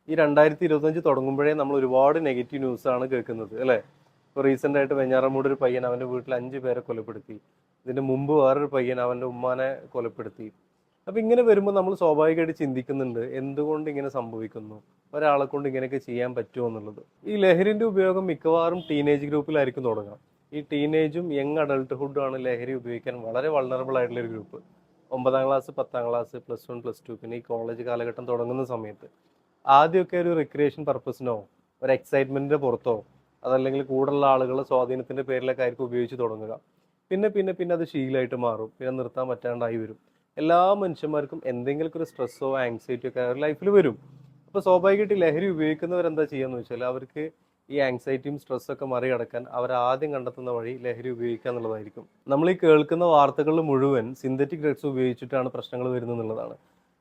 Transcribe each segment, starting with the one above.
ഈ 2025 തുടങ്ങുമ്പോഴേ നമ്മൾ ഒരുപാട് നെഗറ്റീവ് ന്യൂസാണ് കേൾക്കുന്നത് അല്ലേ? ഇപ്പോൾ റീസെൻ്റ് ആയിട്ട് വെഞ്ഞാറമൂട് ഒരു പയ്യൻ അവൻ്റെ വീട്ടിൽ 5 പേരെ കൊലപ്പെടുത്തി. ഇതിന് മുമ്പ് വേറൊരു പയ്യൻ അവൻ്റെ ഉമ്മാനെ കൊലപ്പെടുത്തി. അപ്പം ഇങ്ങനെ വരുമ്പോൾ നമ്മൾ സ്വാഭാവികമായിട്ട് ചിന്തിക്കുന്നുണ്ട് എന്തുകൊണ്ട് ഇങ്ങനെ സംഭവിക്കുന്നു, ഒരാളെ കൊണ്ട് ഇങ്ങനെയൊക്കെ ചെയ്യാൻ പറ്റുമോ എന്നുള്ളത്. ഈ ലഹരിൻ്റെ ഉപയോഗം മിക്കവാറും ടീനേജ് ഗ്രൂപ്പിലായിരിക്കും തുടങ്ങാം. ഈ ടീനേജും യങ് അഡൾട്ട്ഹുഡും ആണ് ലഹരി ഉപയോഗിക്കാൻ വളരെ വൾണറബിൾ ആയിട്ടുള്ള ഒരു ഗ്രൂപ്പ്. 9ാം ക്ലാസ്, 10ാം ക്ലാസ്, +1, +2, പിന്നെ ഈ കോളേജ് കാലഘട്ടം തുടങ്ങുന്ന സമയത്ത് ആദ്യമൊക്കെ ഒരു റിക്രിയേഷൻ പർപ്പസിനോ ഒരു എക്സൈറ്റ്മെന്റിന്റെ പുറത്തോ അതല്ലെങ്കിൽ കൂടുതലുള്ള ആളുകളുടെ സ്വാധീനത്തിന്റെ പേരിലൊക്കെ ആയിരിക്കും ഉപയോഗിച്ച് തുടങ്ങുക. പിന്നെ പിന്നെ പിന്നെ അത് ശീലമായിട്ട് മാറും, പിന്നെ നിർത്താൻ പറ്റാണ്ടായി വരും. എല്ലാ മനുഷ്യന്മാർക്കും എന്തെങ്കിലും ഒരു സ്ട്രെസ്സോ ആങ്സൈറ്റിയോ ഒക്കെ അവരുടെ ലൈഫിൽ വരും. അപ്പോൾ സ്വാഭാവികമായിട്ട് ലഹരി ഉപയോഗിക്കുന്നവരെന്താ ചെയ്യാന്ന് വെച്ചാൽ അവർക്ക് ഈ ആങ്സൈറ്റിയും സ്ട്രെസ്സൊക്കെ മറികടക്കാൻ അവർ ആദ്യം കണ്ടെത്തുന്ന വഴി ലഹരി ഉപയോഗിക്കുക എന്നുള്ളതായിരിക്കും. നമ്മൾ ഈ കേൾക്കുന്ന വാർത്തകളിൽ മുഴുവൻ സിന്തറ്റിക് ഡ്രഗ്സ് ഉപയോഗിച്ചിട്ടാണ് പ്രശ്നങ്ങൾ വരുന്നത് എന്നുള്ളതാണ്.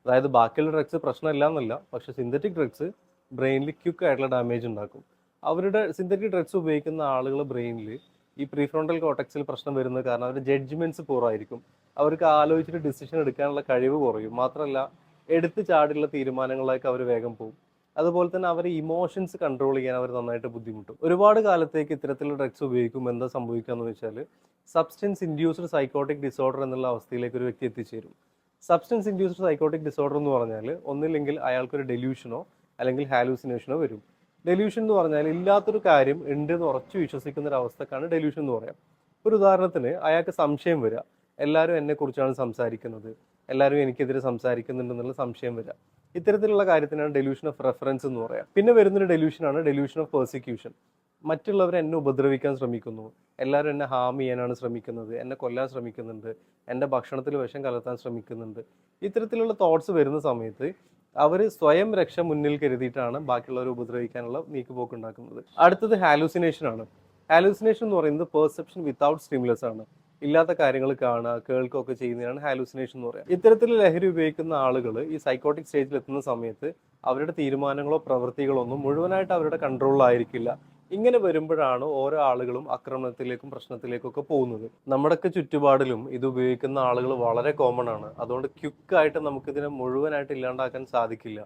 അതായത് ബാക്കിയുള്ള ഡ്രഗ്സ് പ്രശ്നമില്ല എന്നല്ല, പക്ഷെ സിന്തറ്റിക് ഡ്രഗ്സ് ബ്രെയിനിൽ ക്വിക്ക് ആയിട്ടുള്ള ഡാമേജ് ഉണ്ടാക്കും. അവരുടെ സിന്തറ്റിക് ഡ്രഗ്സ് ഉപയോഗിക്കുന്ന ആളുകൾ ബ്രെയിനിൽ ഈ പ്രീഫ്രോണ്ടൽ കോർട്ടക്സിൽ പ്രശ്നം വരുന്നത് കാരണം അവരുടെ ജഡ്ജ്മെന്റ്സ് പൂറായിരിക്കും. അവർക്ക് ആലോചിച്ചിട്ട് ഡിസിഷൻ എടുക്കാനുള്ള കഴിവ് കുറയും. മാത്രമല്ല എടുത്തു ചാടിയുള്ള തീരുമാനങ്ങളിലേക്ക് അവർ വേഗം പോകും. അതുപോലെ തന്നെ അവരെ ഇമോഷൻസ് കൺട്രോൾ ചെയ്യാൻ അവർ നന്നായിട്ട് ബുദ്ധിമുട്ടും. ഒരുപാട് കാലത്തേക്ക് ഇത്തരത്തിലുള്ള ഡ്രഗ്സ് ഉപയോഗിക്കുമ്പോൾ എന്താ സംഭവിക്കുക എന്ന് വെച്ചാൽ സബ്സ്റ്റൻസ് ഇൻഡ്യൂസ്ഡ് സൈക്കോട്ടിക് ഡിസോർഡർ എന്നുള്ള അവസ്ഥയിലേക്ക് ഒരു വ്യക്തി എത്തിച്ചേരും. സബ്സ്റ്റൻസ് ഇൻഡ്യൂസ്ഡ് സൈക്കോട്ടിക് ഡിസോർഡർ എന്ന് പറഞ്ഞാൽ ഒന്നില്ലെങ്കിൽ അയാൾക്കൊരു ഡെലൂഷനോ അല്ലെങ്കിൽ ഹാലൂസിനേഷനോ വരും. ഡെലൂഷൻ എന്ന് പറഞ്ഞാൽ ഇല്ലാത്തൊരു കാര്യം ഉണ്ട് എന്ന് ഉറച്ചു വിശ്വസിക്കുന്ന ഒരു അവസ്ഥക്കാണ് ഡെലൂഷൻ എന്ന് പറയാം. ഒരു ഉദാഹരണത്തിന് അയാൾക്ക് സംശയം വരിക, എല്ലാവരും എന്നെക്കുറിച്ചാണ് സംസാരിക്കുന്നത്, എല്ലാവരും എനിക്കെതിരെ സംസാരിക്കുന്നുണ്ടെന്നുള്ള സംശയം വരിക. ഇത്തരത്തിലുള്ള കാര്യത്തിനാണ് ഡെലൂഷൻ ഓഫ് റെഫറൻസ് എന്ന് പറയാം. പിന്നെ വരുന്നൊരു ഡെലൂഷനാണ് ഡെലൂഷൻ ഓഫ് പെർസിക്യൂഷൻ. മറ്റുള്ളവർ എന്നെ ഉപദ്രവിക്കാൻ ശ്രമിക്കുന്നു, എല്ലാവരും എന്നെ ഹാം ചെയ്യാനാണ് ശ്രമിക്കുന്നത്, എന്നെ കൊല്ലാൻ ശ്രമിക്കുന്നുണ്ട്, എൻ്റെ ഭക്ഷണത്തിൽ വിഷം കലർത്താൻ ശ്രമിക്കുന്നുണ്ട്. ഇത്തരത്തിലുള്ള തോട്ട്സ് വരുന്ന സമയത്ത് അവർ സ്വയം രക്ഷ മുന്നിൽ കരുതിയിട്ടാണ് ബാക്കിയുള്ളവരെ ഉപദ്രവിക്കാനുള്ള നീക്കുപോക്ക് ഉണ്ടാക്കുന്നത്. അടുത്തത് ഹാലൂസിനേഷൻ ആണ്. ഹാലൂസിനേഷൻ എന്ന് പറയുന്നത് പെർസെപ്ഷൻ വിത്തൗട്ട് സ്റ്റിമുലസ് ആണ്. ഇല്ലാത്ത കാര്യങ്ങൾ കാണുക, കേൾക്കുകയൊക്കെ ചെയ്യുന്നതാണ് ഹാലൂസിനേഷൻ എന്ന് പറയുക. ഇത്തരത്തിൽ ലഹരി ഉപയോഗിക്കുന്ന ആളുകൾ ഈ സൈക്കോട്ടിക് സ്റ്റേജിൽ എത്തുന്ന സമയത്ത് അവരുടെ തീരുമാനങ്ങളോ പ്രവൃത്തികളോ ഒന്നും മുഴുവനായിട്ട് അവരുടെ കൺട്രോളിലായിരിക്കില്ല. ഇങ്ങനെ വരുമ്പോഴാണ് ഓരോ ആളുകളും ആക്രമണത്തിലേക്കും പ്രശ്നത്തിലേക്കും ഒക്കെ പോകുന്നത്. നമ്മുടെയൊക്കെ ചുറ്റുപാടിലും ഇത് ഉപയോഗിക്കുന്ന ആളുകൾ വളരെ കോമൺ ആണ്. അതുകൊണ്ട് ക്വിക്കായിട്ട് നമുക്കിതിനെ മുഴുവനായിട്ട് ഇല്ലാണ്ടാക്കാൻ സാധിക്കില്ല.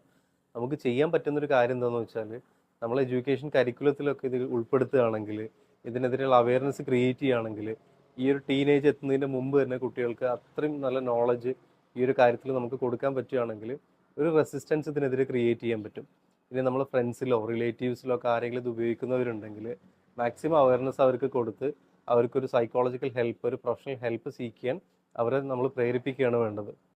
നമുക്ക് ചെയ്യാൻ പറ്റുന്നൊരു കാര്യം എന്താണെന്ന് വെച്ചാൽ നമ്മൾ എഡ്യൂക്കേഷൻ കരിക്കുലത്തിലൊക്കെ ഇത് ഉൾപ്പെടുത്തുകയാണെങ്കിൽ, ഇതിനെതിരെയുള്ള അവയർനെസ് ക്രിയേറ്റ് ചെയ്യുകയാണെങ്കിൽ, ഈ ഒരു ടീനേജ് എത്തുന്നതിന് മുമ്പ് തന്നെ കുട്ടികൾക്ക് അത്രയും നല്ല നോളജ് ഈ ഒരു കാര്യത്തിൽ നമുക്ക് കൊടുക്കാൻ പറ്റുകയാണെങ്കിൽ ഒരു റെസിസ്റ്റൻസ് ഇതിനെതിരെ ക്രിയേറ്റ് ചെയ്യാൻ പറ്റും. ഇനി നമ്മൾ ഫ്രണ്ട്സിലോ റിലേറ്റീവ്സിലോ ഒക്കെ ആരെങ്കിലും ഇത് ഉപയോഗിക്കുന്നവരുണ്ടെങ്കിൽ മാക്സിമം അവയർനെസ് അവർക്ക് കൊടുത്ത് അവർക്കൊരു സൈക്കോളജിക്കൽ ഹെൽപ്പ്, ഒരു പ്രൊഫഷണൽ ഹെൽപ്പ് സീക്ക് ചെയ്യാൻ അവരെ നമ്മൾ പ്രേരിപ്പിക്കുകയാണ് വേണ്ടത്.